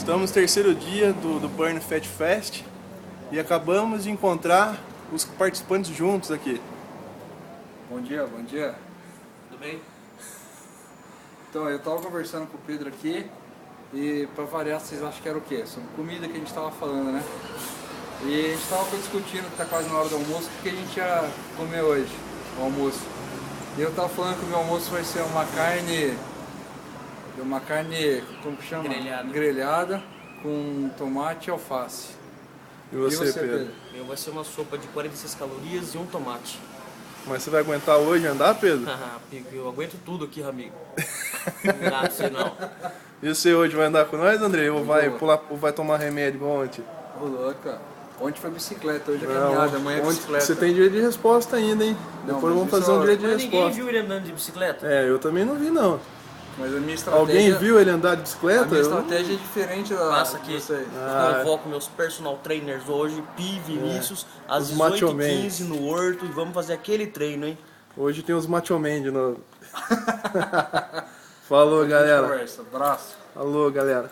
Estamos no terceiro dia do Burn Fat Fest e acabamos de encontrar os participantes juntos aqui. Bom dia, bom dia. Tudo bem? Então, eu tava conversando com o Pedro aqui e pra variar, vocês acham que era o quê? Sobre comida que a gente tava falando, né? E a gente tava discutindo que tá quase na hora do almoço, o que a gente ia comer hoje, o almoço. E eu tava falando que o meu almoço vai ser uma carne, como que chama? Grelhada com tomate e alface. E você, Pedro? Meu, vai ser uma sopa de 46 calorias e um tomate. Mas você vai aguentar hoje andar, Pedro? Eu aguento tudo aqui, amigo. Não dá pra você não. E você hoje vai andar com nós, André? Ou vai tomar remédio igual ontem? Ô, louca. Ontem foi bicicleta, hoje é caminhada, amanhã é bicicleta. Você tem direito de resposta ainda, hein? Não, depois vamos fazer um direito de Mas resposta. ninguém viu ele andando de bicicleta? É, eu também não vi, não. Mas a minha estratégia... Alguém viu ele andar de bicicleta? A minha estratégia é diferente da Passa aqui. de vocês. Eu convoco meus personal trainers hoje, Pi, Vinícius, às Os macho 18h15 no Horto, e vamos fazer aquele treino, hein? Hoje tem os macho man de novo. Falou, galera. Conversa, abraço. Falou, galera.